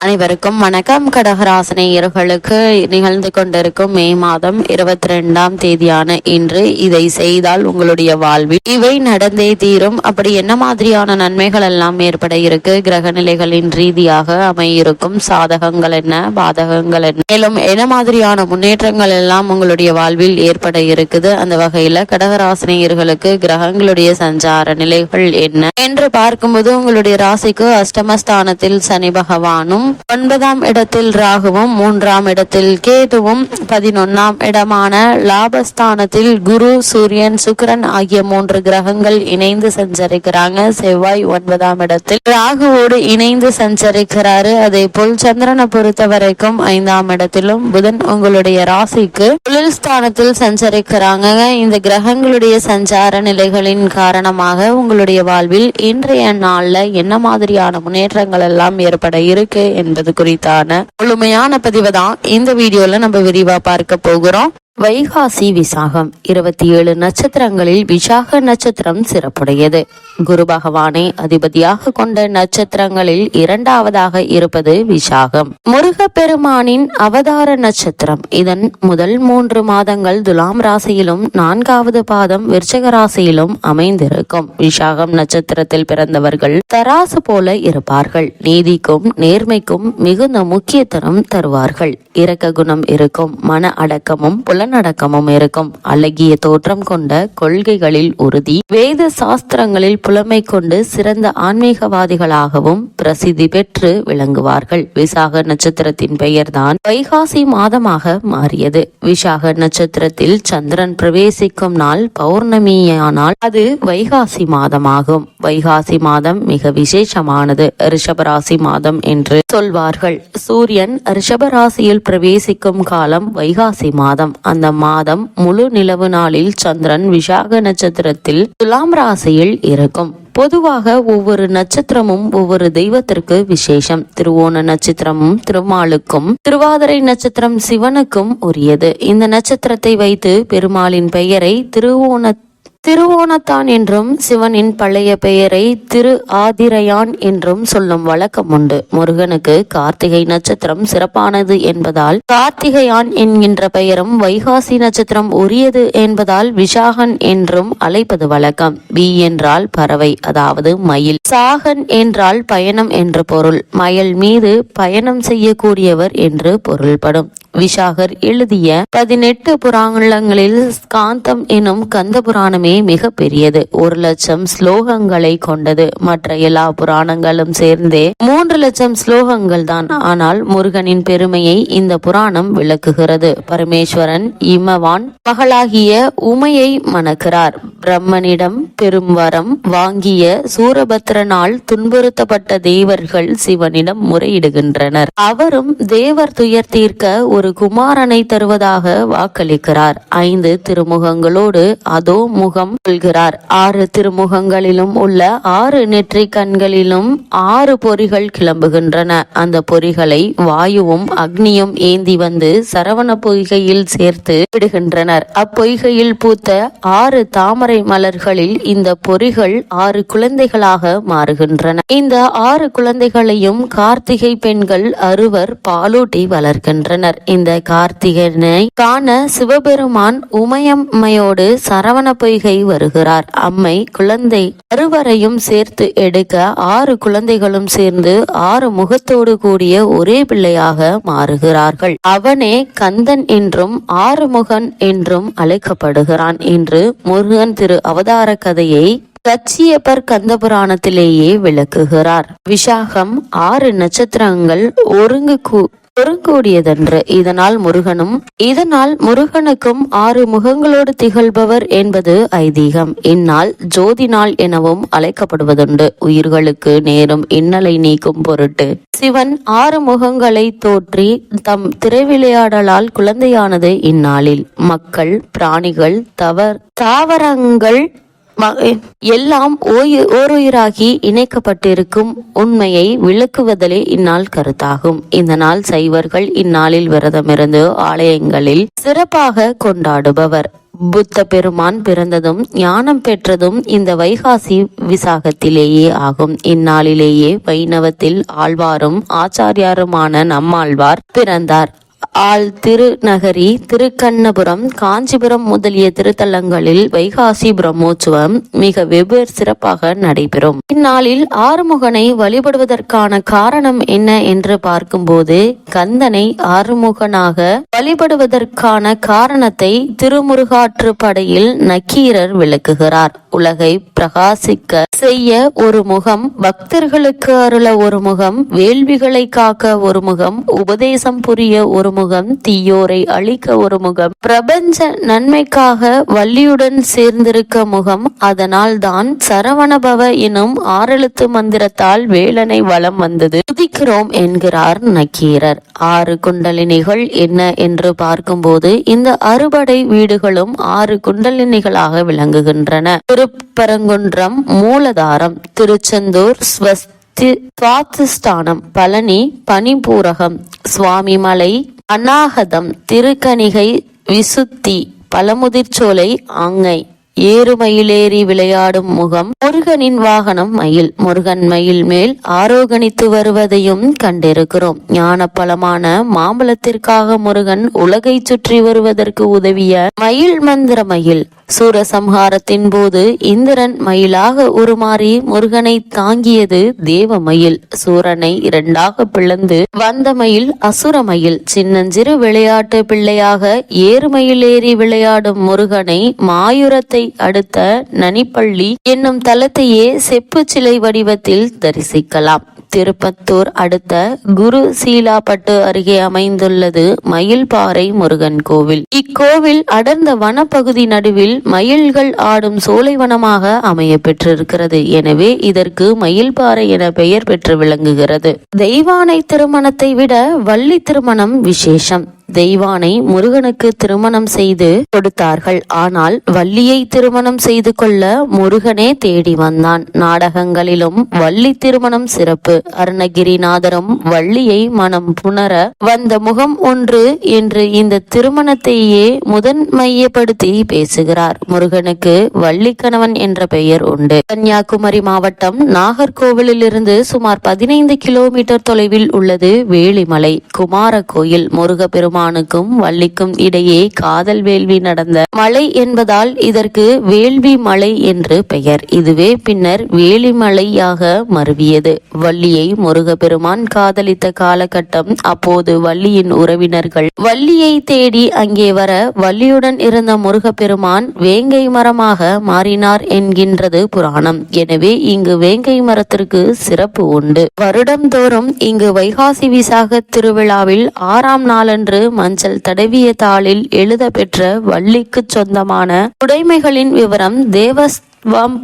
அனைவருக்கும் வணக்கம். கடகராசினியர்களுக்கு நிகழ்ந்து கொண்டிருக்கும் மே மாதம் 22ஆம் தேதியான இன்று இதை செய்தால் உங்களுடைய வாழ்வில் இவை நடந்தே தீரும். அப்படி என்ன மாதிரியான நன்மைகள் எல்லாம் ஏற்பட இருக்கு, கிரக நிலைகளின் ரீதியாக அமையிருக்கும் சாதகங்கள் என்ன, பாதகங்கள் என்ன, மேலும் என்ன மாதிரியான முன்னேற்றங்கள் எல்லாம் உங்களுடைய வாழ்வில் ஏற்பட இருக்குது, அந்த வகையில கடகராசினியர்களுக்கு கிரகங்களுடைய சஞ்சார நிலைகள் என்ன என்று பார்க்கும்போது உங்களுடைய ராசிக்கு அஷ்டமஸ்தானத்தில் சனி பகவானும், 9ஆம் இடத்தில் ராகுவும், 3ஆம் இடத்தில் கேதுவும், 11ஆம் இடமான லாபஸ்தானத்தில் குரு, சூரியன், சுக்கிரன் ஆகிய 3 கிரகங்கள் இணைந்து சஞ்சரிக்கிறாங்க. செவ்வாய் 9ஆம் இடத்தில் ராகுவோடு இணைந்து சஞ்சரிக்கிறாரு. அதே போல் சந்திரனை பொறுத்த வரைக்கும் 5ஆம் இடத்திலும், புதன் உங்களுடைய ராசிக்கு தொழில் ஸ்தானத்தில் சஞ்சரிக்கிறாங்க. இந்த கிரகங்களுடைய சஞ்சார நிலைகளின் காரணமாக உங்களுடைய வாழ்வில் இன்றைய நாள்ல என்ன மாதிரியான முன்னேற்றங்கள் எல்லாம் ஏற்பட இருக்கு என்பது குறித்தான முழுமையான பதிவை தான் இந்த வீடியோல நம்ம விரிவா பார்க்க போகிறோம். வைகாசி விசாகம் 27 நட்சத்திரங்களில் விசாக நட்சத்திரம் சிறப்புடையது. குரு பகவானை அதிபதியாக கொண்ட நட்சத்திரங்களில் 2வதாக இருப்பது விசாகம். முருகப்பெருமானின் அவதார நட்சத்திரம். இதன் முதல் 3 மாதங்கள் துலாம் ராசியிலும் 4வது பாதம் விருச்சிக ராசியிலும் அமைந்திருக்கும். விசாகம் நட்சத்திரத்தில் பிறந்தவர்கள் தராசு போல இருப்பார்கள். நீதிக்கும் நேர்மைக்கும் மிகுந்த முக்கியத்துவம் தருவார்கள். இரக்க குணம் இருக்கும். மன அடக்கமும் புலனடக்கமும் இருக்கும். அழகிய தோற்றம் கொண்ட, கொள்கைகளில் உறுதி, வேத சாஸ்திரங்களில் புலமை கொண்டு சிறந்த ஆன்மீகவாதிகளாகவும் பிரசித்தி பெற்று விளங்குவார்கள். விசாக நட்சத்திரத்தின் பெயர்தான் வைகாசி மாதமாக மாறியது. விசாக நட்சத்திரத்தில் சந்திரன் பிரவேசிக்கும் நாள் பௌர்ணமியானால் அது வைகாசி மாதமாகும். வைகாசி மாதம் மிக விசேஷமானது. ரிஷபராசி மாதம் என்று சொல்வார்கள். சூரியன் ரிஷபராசியில் பிரவேசிக்கும் காலம் வைகாசி மாதம். அந்த மாதம் முழு நிலவு நாளில் சந்திரன் விசாக நட்சத்திரத்தில் துலாம் ராசியில் இருக்கும். பொதுவாக ஒவ்வொரு நட்சத்திரமும் ஒவ்வொரு தெய்வத்திற்கு விசேஷம். திருவோண நட்சத்திரமும் திருமாலுக்கும், திருவாதிரை நட்சத்திரம் சிவனுக்கும் உரியது. இந்த நட்சத்திரத்தை வைத்து பெருமாளின் பெயரை திருவோணத்தான் என்றும், சிவனின் பழைய பெயரை திரு ஆதிரையான் என்றும் சொல்லும் வழக்கம் உண்டு. முருகனுக்கு கார்த்திகை நட்சத்திரம் சிறப்பானது என்பதால் கார்த்திகையான் என்கின்ற பெயரும், வைகாசி நட்சத்திரம் உரியது என்பதால் விசாகன் என்றும் அழைப்பது வழக்கம். பி என்றால் பறவை, அதாவது மயில். சாகன் என்றால் பயணம் என்று பொருள். மயில் மீது பயணம் செய்யக்கூடியவர் என்று பொருள்படும். விசாகர் எழுதிய 18 புராணங்களில் ஸ்காந்தம் எனும் கந்த புராணமே மிக பெரியது. 1,00,000 ஸ்லோகங்களை கொண்டது. மற்ற எல்லா புராணங்களும் சேர்ந்தே 3,00,000 ஸ்லோகங்கள் தான். ஆனால் முருகனின் பெருமையை இந்த புராணம் விளக்குகிறது. பரமேஸ்வரன் இமவான் மகளாகிய உமையை மணக்கிறார். பிரம்மனிடம் பெரும் வரம் வாங்கிய சூரபத்ரனால் துன்புறுத்தப்பட்ட தேவர்கள் சிவனிடம் முறையிடுகின்றனர். அவரும் தேவர் துயர் தீர்க்க ஒரு குமாரனை தருவதாக வாக்களிக்கிறார். 5 திருமுகங்களோடு அதோ முகம் கொள்கிறார். 6 திருமுகங்களிலும் உள்ள 6 நெற்றி கண்களிலும் 6 பொறிகள் கிளம்புகின்றன. அந்த பொறிகளை வாயுவும் அக்னியும் ஏந்தி வந்து சரவண பொய்கையில் சேர்த்து விடுகின்றனர். அப்பொய்கையில் பூத்த 6 தாமரை மலர்களில் இந்த பொறிகள் 6 குழந்தைகளாக மாறுகின்றன. இந்த 6 குழந்தைகளையும் கார்த்திகை பெண்கள் 6 பாலூட்டி வளர்க்கின்றனர். இந்த கார்த்திகனை காண சிவபெருமான் உமையம்மையோடு சரவண பொய்கை வருகிறார். அம்மை குழந்தை 6 சேர்த்து எடுக்க 6 குழந்தைகளும் சேர்ந்து 6 முகத்தோடு கூடிய ஒரே பிள்ளையாக மாறுகிறார்கள். அவனே கந்தன் என்றும் 6 முகன் என்றும் அழைக்கப்படுகிறான் என்று முருகன் திரு அவதார கதையை கச்சியப்பர் கந்த புராணத்திலேயே விளக்குகிறார். விசாகம் 6 நட்சத்திரங்கள் ஒருங்கூடியதன்று. இதனால் முருகனுக்கும் 6 முகங்களோடு திகழ்பவர் என்பது ஐதீகம். இந்நாள் ஜோதி நாள் எனவும் அழைக்கப்படுவதுண்டு. உயிர்களுக்கு நேரும் இன்னலை நீக்கும் பொருட்டு சிவன் 6 முகங்களை தோற்றி தம் திரைவிளையாடலால் குழந்தையானது இந்நாளில். மக்கள், பிராணிகள், தாவரங்கள் எல்லாம் ஓருயிராகி இணைக்கப்பட்டிருக்கும் உண்மையை விளக்குவதிலே இந்நாள் கருத்தாகும். இந்த நாள் சைவர்கள் இந்நாளில் விரதமிருந்து ஆலயங்களில் சிறப்பாக கொண்டாடுபவர். புத்த பெருமான் பிறந்ததும் ஞானம் பெற்றதும் இந்த வைகாசி விசாகத்திலேயே ஆகும். இந்நாளிலேயே வைணவத்தில் ஆழ்வாரும் ஆச்சாரியாருமான நம்மாழ்வார் பிறந்தார். திருநகரி, திருக்கண்ணபுரம், காஞ்சிபுரம் முதலிய திருத்தலங்களில் வைகாசி பிரம்மோற்சவம் மிக வெவ்வேறு சிறப்பாக நடைபெறும். இந்நாளில் ஆறுமுகனை வழிபடுவதற்கான காரணம் என்ன என்று பார்க்கும்போது, கந்தனை ஆறுமுகனாக வழிபடுவதற்கான காரணத்தை திருமுருகாற்றுப்படையில் நக்கீரர் விளக்குகிறார். உலகை பிரகாசிக்க செய்ய ஒரு முகம், பக்தர்களுக்கு அருள ஒரு முகம், வேள்விகளை காக்க ஒரு முகம், உபதேசம் புரிய ஒரு முகம், தீயோரை அழிக்க ஒரு முகம், பிரபஞ்ச நன்மைக்காக வள்ளியுடன் சேர்ந்திருக்க முகம். அதனால் தான் சரவணபவ எனும் 6 எழுத்து மந்திரத்தால் வேலனை வலம் வந்தது துதிக்கிறோம் என்கிறார் நக்கீரர். 6 குண்டலினிகள் என்ன என்று பார்க்கும்போது, இந்த அறுபடை வீடுகளும் 6 குண்டலினிகளாக விளங்குகின்றன. திருப்பரங்குன்றம் மூலதாரம், திருச்செந்தூர் சுவாதிஷ்டானம், பழனி பனிபூரகம், சுவாமிமலை அநாகதம், திருக்கணிகை விசுத்தி, பழமுதிர்ச்சோலை ஆங்கை, ஏறுமயிலேறி விளையாடும் முகம், முருகனின் வாகனம் மயில். முருகன் மயில் மேல் ஆரோகணித்து வருவதையும் கண்டிருக்கிறோம். ஞான பலமான மாம்பழத்திற்காக முருகன் உலகை சுற்றி வருவதற்கு உதவிய மயில் மந்திர மயில். சூரசம்ஹாரத்தின் போது இந்திரன் மயிலாக உருமாறி முருகனை தாங்கியது தேவ மயில். சூரனை 2ஆக பிளந்து வந்த மயில் அசுர மயில். சின்னஞ்சிறு விளையாட்டு பிள்ளையாக ஏறுமயிலேறி விளையாடும் முருகனை மாயூரத்தை அடுத்த நனிப்பள்ளி என்னும் தலத்தையே செப்பு சிலை வடிவத்தில் தரிசிக்கலாம். திருப்பத்தூர் அடுத்த குரு சீலாப்பட்டு அருகே அமைந்துள்ளது மயில்பாறை முருகன் கோவில். இக்கோவில் அடர்ந்த வனப்பகுதி நடுவில் மயில்கள் ஆடும் சோலைவனமாக அமைய பெற்றிருக்கிறது. எனவே இதற்கு மயில்பாறை என பெயர் பெற்று விளங்குகிறது. தெய்வானை திருமணத்தை விட வள்ளி திருமணம் விசேஷம். தெய்வானை முருகனுக்கு திருமணம் செய்து கொடுத்தார்கள். ஆனால் வள்ளியை திருமணம் செய்து கொள்ள முருகனே தேடி வந்தான். நாடகங்களிலும் வள்ளி திருமணம் சிறப்பு. அருணகிரிநாதரும் வள்ளியை மனம் புணர வந்த முகம் ஒன்று என்று இந்த திருமணத்தையே முதன்மையப்படுத்தி பேசுகிறார். முருகனுக்கு வள்ளி கணவன் என்ற பெயர் உண்டு. கன்னியாகுமரி மாவட்டம் நாகர்கோவிலில் இருந்து சுமார் 15 கிலோமீட்டர் தொலைவில் உள்ளது வேளிமலை குமார கோயில். முருகப்பெருமான் வள்ளிக்கும் இடையே காதல் வேள்வி நடந்த மலை என்பதால் இதற்கு வேள்வி மலை என்று பெயர். இதுவே பின்னர் வேலிமலையாக மருவியது. வள்ளியை முருகப்பெருமான் காதலித்த காலகட்டம். அப்போது வள்ளியின் உறவினர்கள் வள்ளியை தேடி அங்கே வர வள்ளியுடன் இருந்த முருகப்பெருமான் வேங்கை மரமாக மாறினார் என்கின்றது புராணம். எனவே இங்கு வேங்கை மரத்திற்கு சிறப்பு உண்டு. வருடந்தோறும் இங்கு வைகாசி விசாக திருவிழாவில் 6ஆம் நாளன்று மஞ்சள் தடவிய தாளில் எழுத பெற்ற வள்ளிக்கு சொந்தமான உடைமைகளின் விவரம்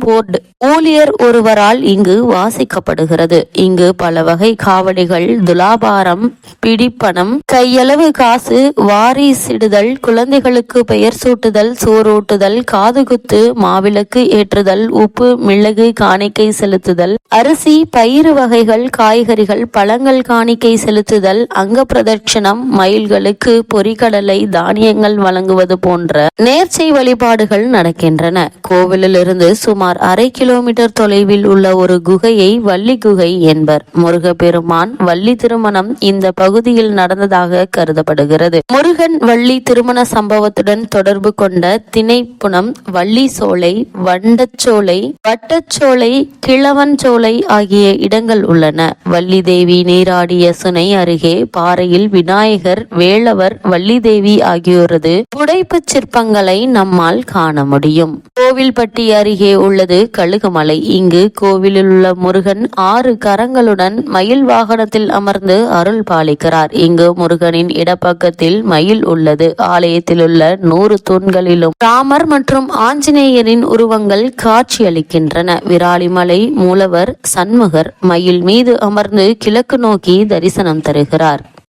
போர்டு ஊழியர் ஒருவரால் இங்கு வாசிக்கப்படுகிறது. இங்கு பல வகை காவடிகள், துலாபாரம், பிடிப்பணம், கையளவு காசு, வாரிசிடுதல், குழந்தைகளுக்கு பெயர் சூட்டுதல், சோறூட்டுதல், காதுகுத்து, மாவிளக்கு ஏற்றுதல், உப்பு மிளகு காணிக்கை செலுத்துதல், அரிசி பயிறு வகைகள், காய்கறிகள், பழங்கள் காணிக்கை செலுத்துதல், அங்க பிரதட்சணம், மயில்களுக்கு பொறிகடலை தானியங்கள் வழங்குவது போன்ற நேர்ச்சை வழிபாடுகள் நடக்கின்றன. கோவிலில் இருந்து சுமார் 1/2 கிலோமீட்டர் தொலைவில் உள்ள ஒரு குகையை வள்ளி குகை என்பர். முருகப்பெருமான் வள்ளி திருமணம் இந்த பகுதியில் நடந்ததாக கருதப்படுகிறது. முருகன் வள்ளி திருமண சம்பவத்துடன் தொடர்பு கொண்ட திணைப்புணம், வள்ளி சோலை, வண்டச்சோலை, வட்டச்சோலை, கிழவன் சோலை ஆகிய இடங்கள் உள்ளன. வள்ளி தேவி நீராடிய சுனை அருகே பாறையில் விநாயகர், வேளவர், வள்ளி தேவி ஆகியோரது புடைப்பு சிற்பங்களை நம்மால் காண முடியும். கோவில்பட்டி அருகே உள்ளது கழுகுமலை. இங்கு கோவிலில் உள்ள முருகன் 6 கரங்களுடன் மயில் வாகனத்தில் அமர்ந்து அருள் பாலிக்கிறார். இங்கு முருகனின் இடப்பக்கத்தில் மயில் உள்ளது. ஆலயத்தில் உள்ள 100 தூண்களிலும் ராமர் மற்றும் ஆஞ்சநேயரின் உருவங்கள் காட்சியளிக்கின்றன. விராலிமலை மூலவர் சண்முகர் மயில் மீது அமர்ந்து கிழக்கு நோக்கி தரிசனம் தருகிறார்.